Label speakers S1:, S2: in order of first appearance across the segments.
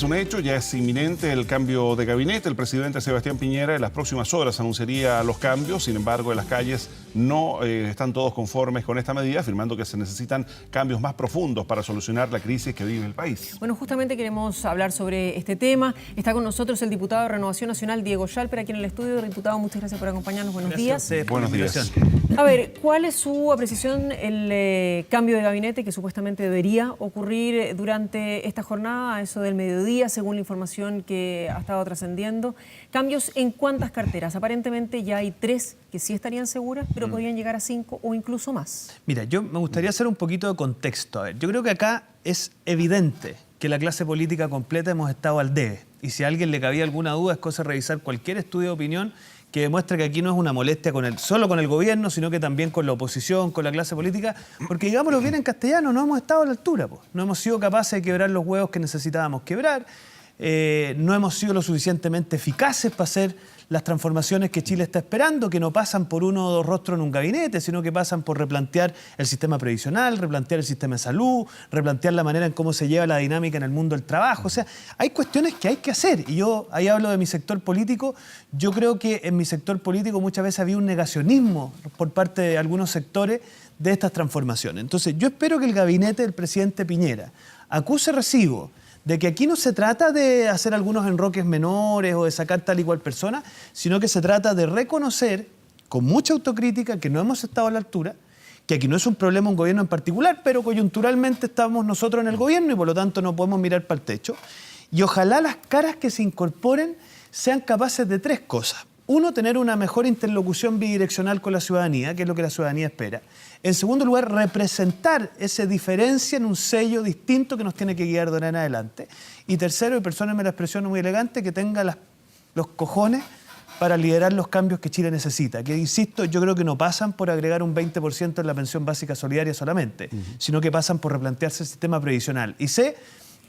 S1: es un hecho, ya es inminente el cambio de gabinete. El presidente Sebastián Piñera en las próximas horas anunciaría los cambios. Sin embargo, en las calles no están todos conformes con esta medida, afirmando que se necesitan cambios más profundos para solucionar la crisis que vive el país.
S2: Bueno, justamente queremos hablar sobre este tema. Está con nosotros el diputado de Renovación Nacional, Diego Schalper, aquí en el estudio. Diputado, muchas gracias por acompañarnos. Buenos días.
S1: Buenos días.
S2: A ver, ¿cuál es su apreciación el cambio de gabinete que supuestamente debería ocurrir durante esta jornada, a eso del mediodía, según la información que ha estado trascendiendo? ¿Cambios en cuántas carteras? Aparentemente ya hay 3 que sí estarían seguras, pero podrían llegar a 5 o incluso más.
S3: Mira, yo me gustaría hacer un poquito de contexto. A ver, yo creo que acá es evidente que la clase política completa hemos estado al debe. Y si a alguien le cabía alguna duda, es cosa de revisar cualquier estudio de opinión que demuestre que aquí no es una molestia solo con el gobierno, sino que también con la oposición, con la clase política, porque digámoslo bien en castellano, no hemos estado a la altura, pues. No hemos sido capaces de quebrar los huevos que necesitábamos quebrar, no hemos sido lo suficientemente eficaces para hacer las transformaciones que Chile está esperando, que no pasan por uno o dos rostros en un gabinete, sino que pasan por replantear el sistema previsional, replantear el sistema de salud, replantear la manera en cómo se lleva la dinámica en el mundo del trabajo. O sea, hay cuestiones que hay que hacer. Y yo ahí hablo de mi sector político. Yo creo que en mi sector político muchas veces había un negacionismo por parte de algunos sectores de estas transformaciones. Entonces, yo espero que el gabinete del presidente Piñera acuse recibo de que aquí no se trata de hacer algunos enroques menores o de sacar tal y cual persona, sino que se trata de reconocer con mucha autocrítica que no hemos estado a la altura, que aquí no es un problema un gobierno en particular, pero coyunturalmente estamos nosotros en el gobierno y por lo tanto no podemos mirar para el techo. Y ojalá las caras que se incorporen sean capaces de 3 cosas. Uno, tener una mejor interlocución bidireccional con la ciudadanía, que es lo que la ciudadanía espera. En segundo lugar, representar esa diferencia en un sello distinto que nos tiene que guiar de ahora en adelante. Y tercero, y perdónenme la expresión muy elegante, que tenga los cojones para liderar los cambios que Chile necesita. Que, insisto, yo creo que no pasan por agregar un 20% en la pensión básica solidaria solamente, sino que pasan por replantearse el sistema previsional. Y sé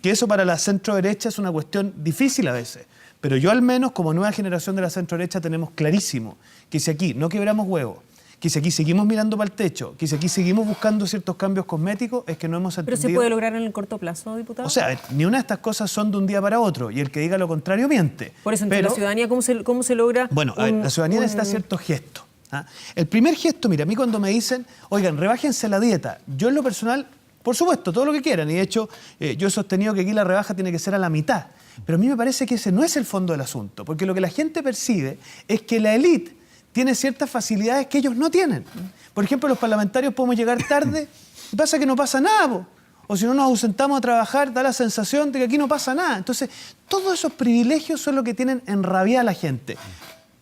S3: que eso para la centro-derecha es una cuestión difícil a veces. Pero yo al menos, como nueva generación de la centro-derecha, tenemos clarísimo que si aquí no quebramos huevos, que si aquí seguimos mirando para el techo, que si aquí seguimos buscando ciertos cambios cosméticos, es que no hemos entendido...
S2: ¿Pero se puede lograr en el corto plazo, diputado?
S3: O sea, ni una de estas cosas son de un día para otro, y el que diga lo contrario miente.
S2: Por eso, entre la ciudadanía, ¿cómo se logra?
S3: Bueno, la ciudadanía necesita ciertos gestos. ¿Ah? El primer gesto, mira, a mí cuando me dicen, oigan, rebájense la dieta, yo en lo personal, por supuesto, todo lo que quieran, y de hecho yo he sostenido que aquí la rebaja tiene que ser a la mitad. Pero a mí me parece que ese no es el fondo del asunto, porque lo que la gente percibe es que la élite tiene ciertas facilidades que ellos no tienen. Por ejemplo, los parlamentarios podemos llegar tarde y pasa que no pasa nada, po. O si no nos ausentamos a trabajar, da la sensación de que aquí no pasa nada. Entonces, todos esos privilegios son lo que tienen enrabiada a la gente.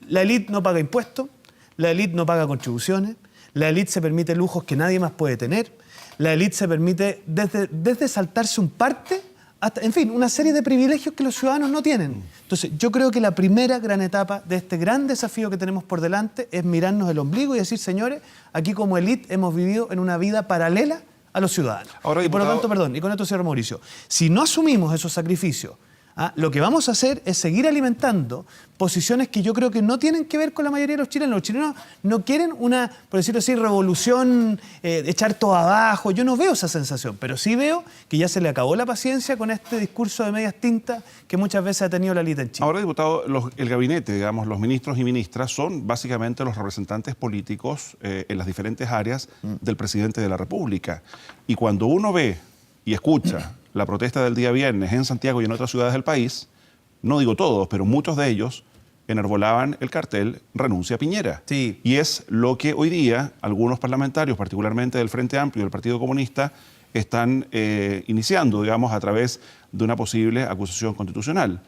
S3: La élite no paga impuestos, la élite no paga contribuciones, la élite se permite lujos que nadie más puede tener, la élite se permite desde saltarse un parte hasta, en fin, una serie de privilegios que los ciudadanos no tienen. Entonces, yo creo que la primera gran etapa de este gran desafío que tenemos por delante es mirarnos el ombligo y decir, señores, aquí como élite hemos vivido en una vida paralela a los ciudadanos.
S1: Ahora,
S3: y por lo tanto, perdón, y con esto cierro, Mauricio, si no asumimos esos sacrificios, lo que vamos a hacer es seguir alimentando posiciones que yo creo que no tienen que ver con la mayoría de los chilenos. Los chilenos no quieren una, por decirlo así, revolución, echar todo abajo. Yo no veo esa sensación, pero sí veo que ya se le acabó la paciencia con este discurso de medias tintas que muchas veces ha tenido la élite en Chile.
S1: Ahora, diputado, el gabinete, digamos, los ministros y ministras son básicamente los representantes políticos en las diferentes áreas del presidente de la República. Y cuando uno ve y escucha la protesta del día viernes en Santiago y en otras ciudades del país, no digo todos, pero muchos de ellos enarbolaban el cartel Renuncia a Piñera.
S3: Sí.
S1: Y es lo que hoy día algunos parlamentarios, particularmente del Frente Amplio y del Partido Comunista, están iniciando, digamos, a través de una posible acusación constitucional.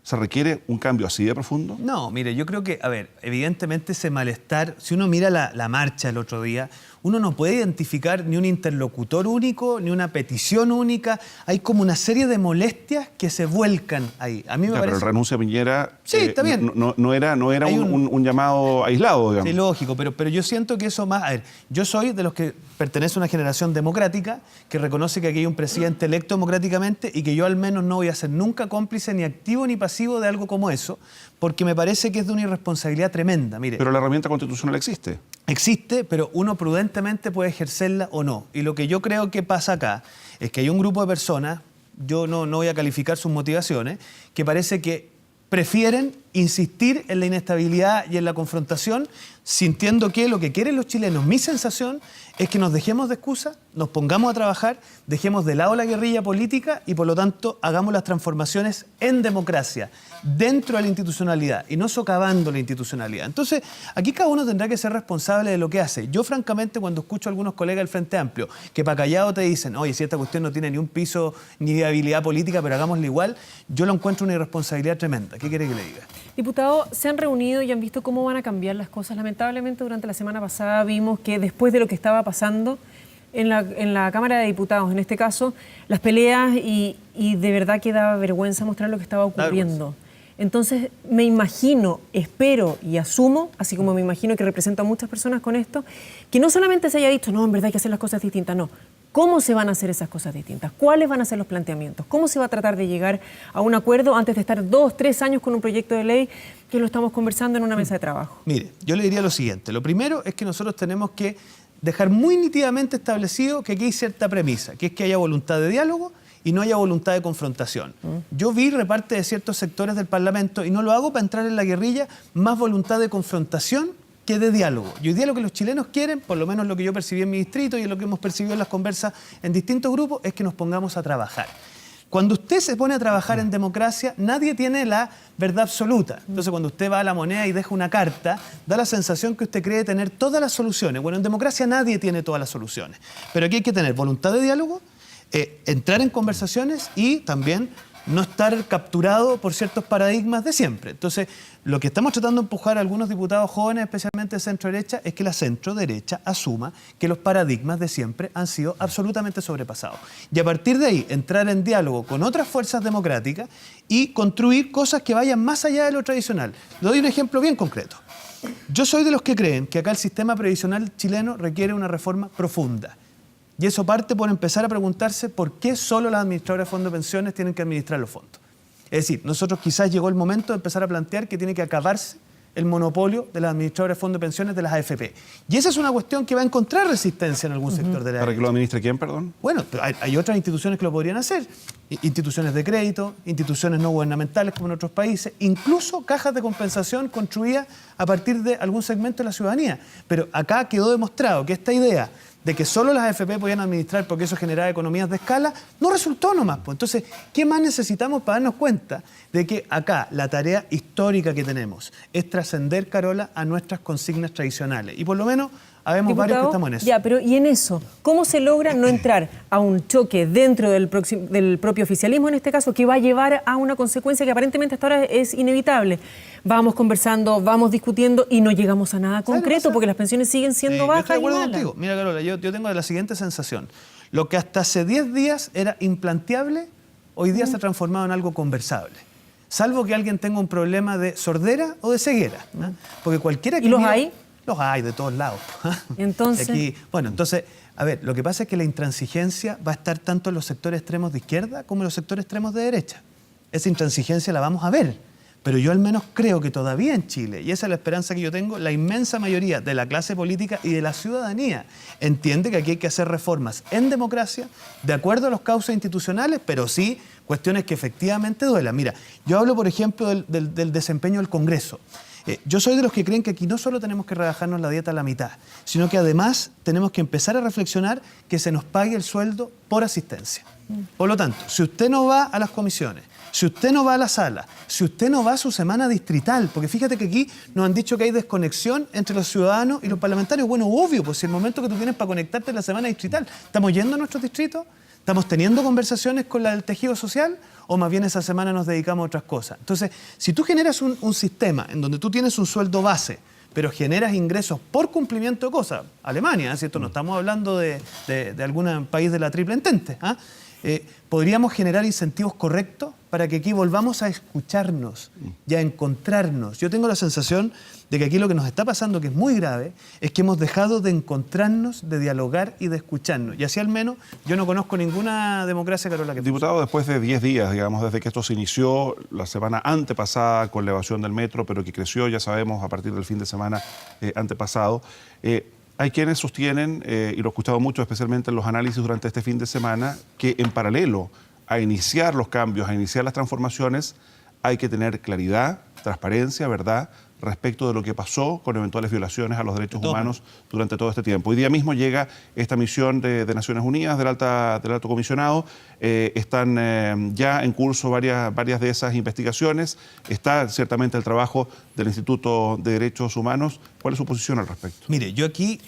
S1: ¿Se requiere un cambio así de profundo?
S3: No, mire, yo creo que, a ver, evidentemente ese malestar, si uno mira la marcha el otro día, uno no puede identificar ni un interlocutor único, ni una petición única. Hay como una serie de molestias que se vuelcan ahí. A mí me parece...
S1: Pero el Renuncia a Piñera
S3: sí, está bien.
S1: No era un llamado aislado, digamos.
S3: Sí, lógico, pero yo siento que eso más... A ver, yo soy de los que pertenece a una generación democrática que reconoce que aquí hay un presidente electo democráticamente y que yo al menos no voy a ser nunca cómplice ni activo ni pasivo de algo como eso, porque me parece que es de una irresponsabilidad tremenda. Mire,
S1: pero la herramienta constitucional existe.
S3: Existe, pero uno prudentemente puede ejercerla o no. Y lo que yo creo que pasa acá es que hay un grupo de personas yo no voy a calificar sus motivaciones, que parece que prefieren insistir en la inestabilidad y en la confrontación, sintiendo que lo que quieren los chilenos, mi sensación, es que nos dejemos de excusas, nos pongamos a trabajar, dejemos de lado la guerrilla política y por lo tanto hagamos las transformaciones en democracia, dentro de la institucionalidad y no socavando la institucionalidad. Entonces, aquí cada uno tendrá que ser responsable de lo que hace. Yo, francamente, cuando escucho a algunos colegas del Frente Amplio que para callado te dicen, oye, si esta cuestión no tiene ni un piso ni viabilidad política, pero hagámoslo igual, yo lo encuentro una irresponsabilidad tremenda. ¿Qué quiere que le diga?
S2: Diputado, ¿se han reunido y han visto cómo van a cambiar las cosas? Lamentablemente, durante la semana pasada vimos que después de lo que estaba pasando en la Cámara de Diputados, en este caso, las peleas y de verdad que daba vergüenza mostrar lo que estaba ocurriendo. Entonces, me imagino, espero y asumo, así como me imagino que represento a muchas personas con esto, que no solamente se haya dicho, no, en verdad hay que hacer las cosas distintas, no. ¿Cómo se van a hacer esas cosas distintas? ¿Cuáles van a ser los planteamientos? ¿Cómo se va a tratar de llegar a un acuerdo antes de estar 2, 3 años con un proyecto de ley que lo estamos conversando en una mesa de trabajo?
S3: Mire, yo le diría lo siguiente. Lo primero es que nosotros tenemos que dejar muy nítidamente establecido que aquí hay cierta premisa, que es que haya voluntad de diálogo y no haya voluntad de confrontación. Yo vi reparte de ciertos sectores del Parlamento, y no lo hago para entrar en la guerrilla, más voluntad de confrontación que de diálogo. Y hoy día lo que los chilenos quieren, por lo menos lo que yo percibí en mi distrito y lo que hemos percibido en las conversas en distintos grupos, es que nos pongamos a trabajar. Cuando usted se pone a trabajar en democracia, nadie tiene la verdad absoluta. Entonces, cuando usted va a la moneda y deja una carta, da la sensación que usted cree tener todas las soluciones. Bueno, en democracia nadie tiene todas las soluciones. Pero aquí hay que tener voluntad de diálogo, entrar en conversaciones y también no estar capturado por ciertos paradigmas de siempre. Entonces, lo que estamos tratando de empujar a algunos diputados jóvenes, especialmente de centro-derecha, es que la centro-derecha asuma que los paradigmas de siempre han sido absolutamente sobrepasados. Y a partir de ahí, entrar en diálogo con otras fuerzas democráticas y construir cosas que vayan más allá de lo tradicional. Le doy un ejemplo bien concreto. Yo soy de los que creen que acá el sistema previsional chileno requiere una reforma profunda. Y eso parte por empezar a preguntarse por qué solo las administradoras de fondos de pensiones tienen que administrar los fondos. Es decir, nosotros quizás llegó el momento de empezar a plantear que tiene que acabarse el monopolio de las administradoras de fondos de pensiones de las AFP. Y esa es una cuestión que va a encontrar resistencia en algún sector de la
S1: ¿Para que lo administre quién, perdón?
S3: Bueno, hay otras instituciones que lo podrían hacer. Instituciones de crédito, instituciones no gubernamentales como en otros países, incluso cajas de compensación construidas a partir de algún segmento de la ciudadanía. Pero acá quedó demostrado que esta idea de que solo las AFP podían administrar porque eso generaba economías de escala, no resultó nomás. Pues. Entonces, ¿qué más necesitamos para darnos cuenta de que acá la tarea histórica que tenemos es trascender, Carola, a nuestras consignas tradicionales? Y por lo menos habemos varios que estamos en eso.
S2: Ya, pero ¿y en eso? ¿Cómo se logra no entrar a un choque dentro del propio oficialismo, en este caso, que va a llevar a una consecuencia que aparentemente hasta ahora es inevitable? Vamos conversando, vamos discutiendo y no llegamos a nada concreto porque las pensiones siguen siendo bajas.
S3: Yo estoy de acuerdo contigo. Mira, Carola, yo tengo la siguiente sensación. Lo que hasta hace 10 días era implanteable, hoy día se ha transformado en algo conversable. Salvo que alguien tenga un problema de sordera o de ceguera. ¿No? Porque cualquiera que...
S2: ¿Y los hay?
S3: Los hay de todos lados.
S2: Entonces...
S3: Entonces, a ver, lo que pasa es que la intransigencia va a estar tanto en los sectores extremos de izquierda como en los sectores extremos de derecha. Esa intransigencia la vamos a ver. Pero yo al menos creo que todavía en Chile, y esa es la esperanza que yo tengo, la inmensa mayoría de la clase política y de la ciudadanía entiende que aquí hay que hacer reformas en democracia, de acuerdo a los cauces institucionales, pero sí cuestiones que efectivamente duelan. Mira, yo hablo, por ejemplo, del desempeño del Congreso. Yo soy de los que creen que aquí no solo tenemos que rebajarnos la dieta a la mitad, sino que además tenemos que empezar a reflexionar que se nos pague el sueldo por asistencia. Por lo tanto, si usted no va a las comisiones, si usted no va a la sala, si usted no va a su semana distrital, porque fíjate que aquí nos han dicho que hay desconexión entre los ciudadanos y los parlamentarios. Bueno, obvio, pues si el momento que tú tienes para conectarte en la semana distrital, ¿estamos yendo a nuestros distritos? ¿Estamos teniendo conversaciones con la del tejido social? ¿O más bien esa semana nos dedicamos a otras cosas? Entonces, si tú generas un sistema en donde tú tienes un sueldo base, pero generas ingresos por cumplimiento de cosas, Alemania, ¿cierto? No estamos hablando de algún país de la triple entente, ¿ah? Podríamos generar incentivos correctos para que aquí volvamos a escucharnos y a encontrarnos. Yo tengo la sensación de que aquí lo que nos está pasando, que es muy grave, es que hemos dejado de encontrarnos, de dialogar y de escucharnos. Y así al menos yo no conozco ninguna democracia, Carola, que...
S1: Diputado, después de 10 días, digamos, desde que esto se inició, la semana antepasada con la evasión del metro, pero que creció, ya sabemos, a partir del fin de semana antepasado, hay quienes sostienen, y lo he escuchado mucho, especialmente en los análisis durante este fin de semana, que en paralelo a iniciar los cambios, a iniciar las transformaciones, hay que tener claridad, transparencia, verdad, respecto de lo que pasó con eventuales violaciones a los derechos humanos durante todo este tiempo. Hoy día mismo llega esta misión de Naciones Unidas, del Alto Comisionado. Están ya en curso varias de esas investigaciones. Está ciertamente el trabajo del Instituto de Derechos Humanos. ¿Cuál es su posición al respecto?
S3: Mire, yo aquí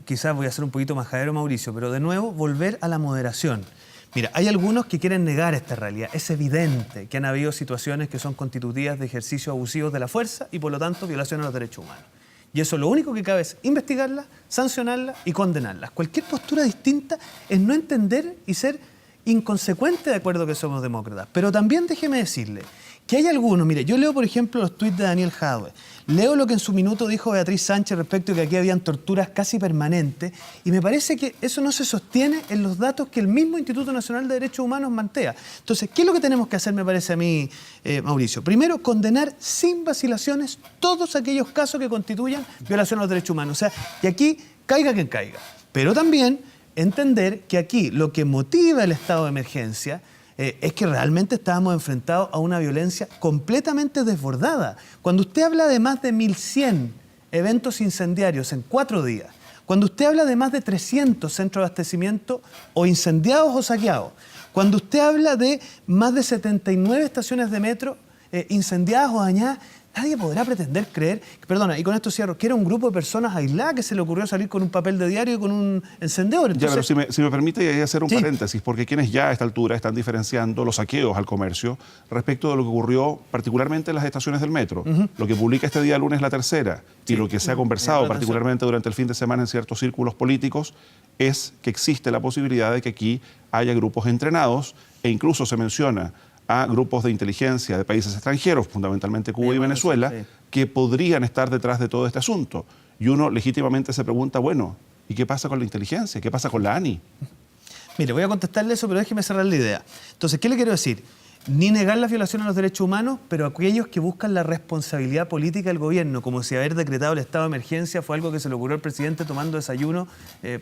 S3: quizás voy a ser un poquito majadero, Mauricio, pero de nuevo volver a la moderación. Mira, hay algunos que quieren negar esta realidad. Es evidente que han habido situaciones que son constitutivas de ejercicios abusivos de la fuerza y por lo tanto violación a los derechos humanos. Y eso lo único que cabe es investigarlas, sancionarlas y condenarlas. Cualquier postura distinta es no entender y ser inconsecuente de acuerdo que somos demócratas. Pero también déjeme decirle que hay algunos, mire, yo leo por ejemplo los tuits de Daniel Jadwe, leo lo que en su minuto dijo Beatriz Sánchez respecto de que aquí habían torturas casi permanentes y me parece que eso no se sostiene en los datos que el mismo Instituto Nacional de Derechos Humanos mantea. Entonces, ¿qué es lo que tenemos que hacer, me parece a mí, Mauricio? Primero, condenar sin vacilaciones todos aquellos casos que constituyan violación a los derechos humanos. O sea, y aquí caiga quien caiga. Pero también entender que aquí lo que motiva el estado de emergencia es que realmente estábamos enfrentados a una violencia completamente desbordada. Cuando usted habla de más de 1.100 eventos incendiarios en 4 días, cuando usted habla de más de 300 centros de abastecimiento o incendiados o saqueados, cuando usted habla de más de 79 estaciones de metro incendiadas o dañadas, nadie podrá pretender creer, perdona, y con esto cierro, que era un grupo de personas aisladas que se le ocurrió salir con un papel de diario y con un encendedor. Entonces,
S1: ya, pero si me permite hacer un paréntesis, porque quienes ya a esta altura están diferenciando los saqueos al comercio respecto de lo que ocurrió particularmente en las estaciones del metro. Lo que publica este día lunes La Tercera y lo que se ha conversado particularmente durante el fin de semana en ciertos círculos políticos es que existe la posibilidad de que aquí haya grupos entrenados e incluso se menciona a grupos de inteligencia de países extranjeros, fundamentalmente Cuba y Venezuela, que podrían estar detrás de todo este asunto. Y uno legítimamente se pregunta, bueno, ¿y qué pasa con la inteligencia? ¿Qué pasa con la ANI?
S3: Mire, voy a contestarle eso, pero déjeme cerrar la idea. Entonces, ¿qué le quiero decir? Ni negar la violación a los derechos humanos, pero aquellos que buscan la responsabilidad política del gobierno, como si haber decretado el estado de emergencia fue algo que se le ocurrió al presidente tomando desayuno,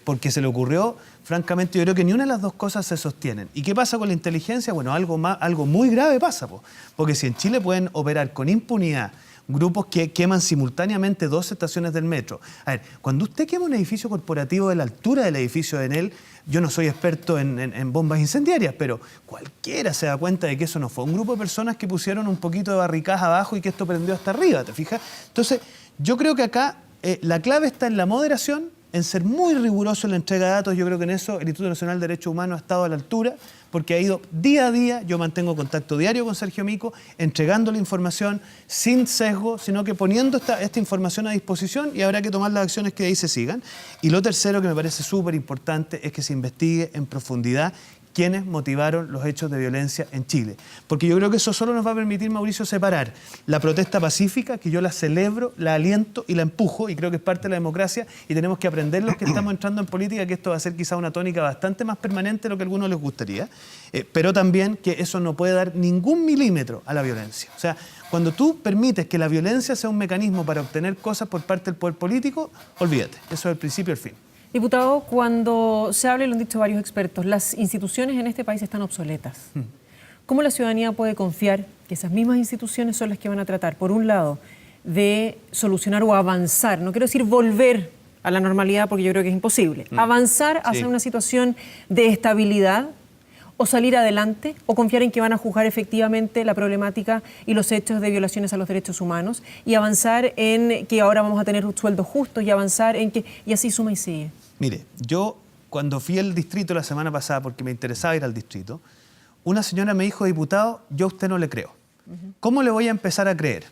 S3: porque se le ocurrió, francamente yo creo que ni una de las dos cosas se sostienen. ¿Y qué pasa con la inteligencia? Bueno, algo muy grave pasa, porque si en Chile pueden operar con impunidad grupos que queman simultáneamente 2 estaciones del metro. A ver, cuando usted quema un edificio corporativo de la altura del edificio de Enel, yo no soy experto en bombas incendiarias, pero cualquiera se da cuenta de que eso no fue un grupo de personas que pusieron un poquito de barricadas abajo y que esto prendió hasta arriba, ¿te fijas? Entonces, yo creo que acá la clave está en la moderación, en ser muy riguroso en la entrega de datos. Yo creo que en eso el Instituto Nacional de Derechos Humanos ha estado a la altura, porque ha ido día a día, yo mantengo contacto diario con Sergio Mico, entregando la información sin sesgo, sino que poniendo esta información a disposición y habrá que tomar las acciones que de ahí se sigan. Y lo tercero que me parece súper importante es que se investigue en profundidad quiénes motivaron los hechos de violencia en Chile. Porque yo creo que eso solo nos va a permitir, Mauricio, separar la protesta pacífica, que yo la celebro, la aliento y la empujo, y creo que es parte de la democracia, y tenemos que aprender los que estamos entrando en política, que esto va a ser quizá una tónica bastante más permanente de lo que a algunos les gustaría, pero también que eso no puede dar ningún milímetro a la violencia. O sea, cuando tú permites que la violencia sea un mecanismo para obtener cosas por parte del poder político, olvídate, eso es el principio y el fin.
S2: Diputado, cuando se habla, y lo han dicho varios expertos, las instituciones en este país están obsoletas. ¿Cómo la ciudadanía puede confiar que esas mismas instituciones son las que van a tratar, por un lado, de solucionar o avanzar, no quiero decir volver a la normalidad porque yo creo que es imposible, avanzar hacia una situación de estabilidad o salir adelante o confiar en que van a juzgar efectivamente la problemática y los hechos de violaciones a los derechos humanos y avanzar en que ahora vamos a tener sueldos justos y avanzar en que, y así suma y sigue?
S3: Mire, yo cuando fui al distrito la semana pasada, porque me interesaba ir al distrito, una señora me dijo, diputado, yo a usted no le creo. ¿Cómo le voy a empezar a creer?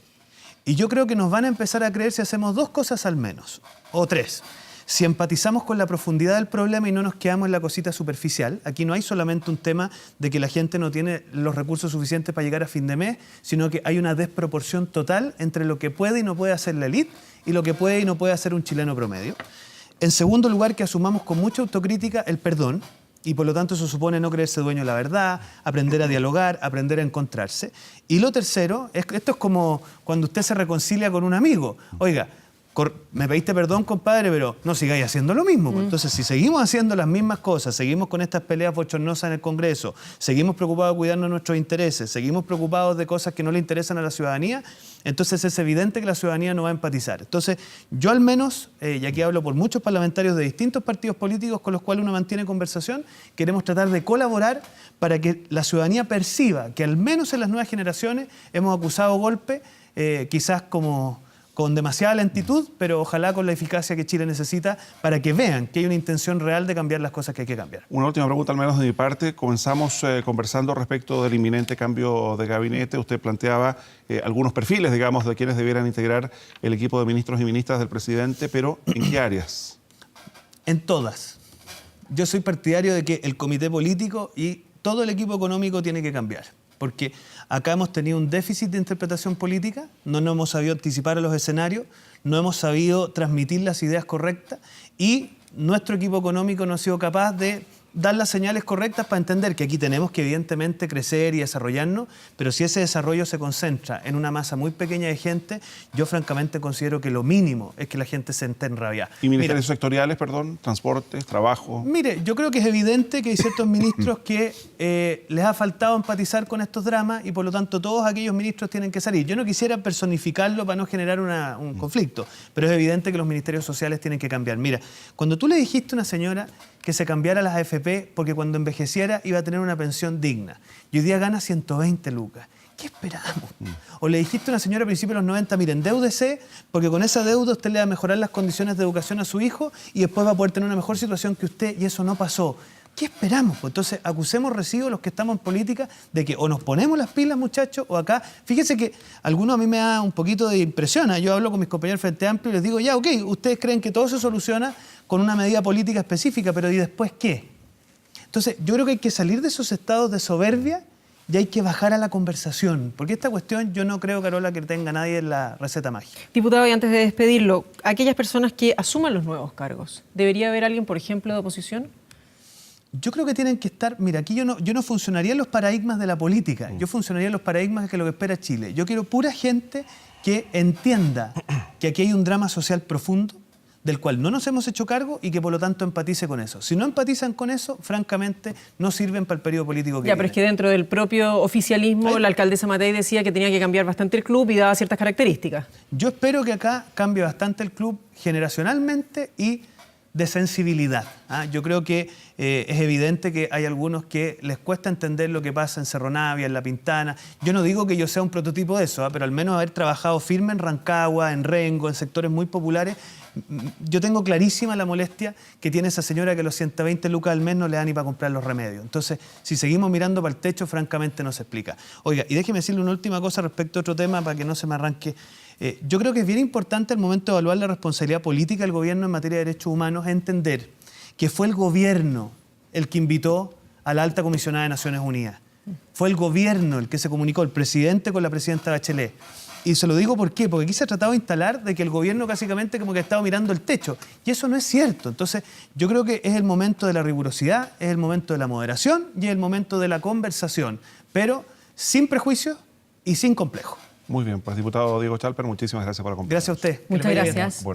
S3: Y yo creo que nos van a empezar a creer si hacemos 2 cosas al menos, o 3. Si empatizamos con la profundidad del problema y no nos quedamos en la cosita superficial. Aquí no hay solamente un tema de que la gente no tiene los recursos suficientes para llegar a fin de mes, sino que hay una desproporción total entre lo que puede y no puede hacer la élite y lo que puede y no puede hacer un chileno promedio. En segundo lugar, que asumamos con mucha autocrítica el perdón, y por lo tanto eso supone no creerse dueño de la verdad, aprender a dialogar, aprender a encontrarse. Y lo tercero, esto es como cuando usted se reconcilia con un amigo. Oiga, me pediste perdón, compadre, pero no sigáis haciendo lo mismo. Entonces, si seguimos haciendo las mismas cosas, seguimos con estas peleas bochornosas en el Congreso, seguimos preocupados de cuidarnos nuestros intereses, seguimos preocupados de cosas que no le interesan a la ciudadanía, entonces es evidente que la ciudadanía no va a empatizar. Entonces, yo al menos, y aquí hablo por muchos parlamentarios de distintos partidos políticos con los cuales uno mantiene conversación, queremos tratar de colaborar para que la ciudadanía perciba que al menos en las nuevas generaciones hemos acusado golpe, quizás con demasiada lentitud, pero ojalá con la eficacia que Chile necesita para que vean que hay una intención real de cambiar las cosas que hay que cambiar.
S1: Una última pregunta, al menos de mi parte. Comenzamos conversando respecto del inminente cambio de gabinete. Usted planteaba algunos perfiles, digamos, de quienes debieran integrar el equipo de ministros y ministras del presidente, pero ¿en qué áreas?
S3: En todas. Yo soy partidario de que el comité político y todo el equipo económico tiene que cambiar. Porque acá hemos tenido un déficit de interpretación política, no nos hemos sabido anticipar a los escenarios, no hemos sabido transmitir las ideas correctas y nuestro equipo económico no ha sido capaz de dar las señales correctas para entender que aquí tenemos que evidentemente crecer y desarrollarnos, pero si ese desarrollo se concentra en una masa muy pequeña de gente, yo francamente considero que lo mínimo es que la gente se esté enrabiada.
S1: ¿Y ministerios sectoriales, perdón? Transportes, trabajo.
S3: Mire, yo creo que es evidente que hay ciertos ministros que les ha faltado empatizar con estos dramas y por lo tanto todos aquellos ministros tienen que salir. Yo no quisiera personificarlo para no generar un conflicto, pero es evidente que los ministerios sociales tienen que cambiar. Mira, cuando tú le dijiste a una señora que se cambiara las AFP porque cuando envejeciera iba a tener una pensión digna y hoy día gana 120 lucas. ¿Qué esperamos? O le dijiste a una señora a principios de los 90, miren, endeúdese porque con esa deuda usted le va a mejorar las condiciones de educación a su hijo y después va a poder tener una mejor situación que usted y eso no pasó. ¿Qué esperamos? Pues entonces acusemos recibo los que estamos en política de que o nos ponemos las pilas, muchachos, o acá. Fíjense que algunos a mí me da un poquito de impresión. Yo hablo con mis compañeros del Frente Amplio y les digo, ya, ok, ustedes creen que todo se soluciona con una medida política específica, pero ¿y después qué? Entonces yo creo que hay que salir de esos estados de soberbia y hay que bajar a la conversación, porque esta cuestión yo no creo, Carola, que tenga nadie en la receta mágica.
S2: Diputado, y antes de despedirlo, aquellas personas que asuman los nuevos cargos, ¿debería haber alguien, por ejemplo, de oposición?
S3: Yo creo que tienen que estar, mira, aquí yo no funcionaría en los paradigmas de la política, yo funcionaría en los paradigmas de lo que espera Chile. Yo quiero pura gente que entienda que aquí hay un drama social profundo, del cual no nos hemos hecho cargo y que por lo tanto empatice con eso. Si no empatizan con eso, francamente, no sirven para el periodo político que
S2: Ya,
S3: viene.
S2: pero es que dentro del propio oficialismo, la alcaldesa Matei decía que tenía que cambiar bastante el club y daba ciertas características.
S3: Yo espero que acá cambie bastante el club generacionalmente y de sensibilidad. Yo creo que es evidente que hay algunos que les cuesta entender lo que pasa en Cerro Navia, en La Pintana. Yo no digo que yo sea un prototipo de eso, pero al menos haber trabajado firme en Rancagua, en Rengo, en sectores muy populares, yo tengo clarísima la molestia que tiene esa señora que los 120 lucas al mes no le da ni para comprar los remedios. Entonces, si seguimos mirando para el techo, francamente no se explica. Oiga, y déjeme decirle una última cosa respecto a otro tema para que no se me arranque. Yo creo que es bien importante al momento de evaluar la responsabilidad política del gobierno en materia de derechos humanos entender que fue el gobierno el que invitó a la alta comisionada de Naciones Unidas. Fue el gobierno el que se comunicó, el presidente con la presidenta Bachelet. Y se lo digo ¿por qué? Porque aquí se ha tratado de instalar de que el gobierno básicamente como que ha estado mirando el techo. Y eso no es cierto. Entonces, yo creo que es el momento de la rigurosidad, es el momento de la moderación y es el momento de la conversación. Pero sin prejuicios y sin complejos.
S1: Muy bien, pues diputado Diego Chalper, muchísimas gracias por acompañarnos.
S3: Gracias a usted.
S2: Muchas gracias.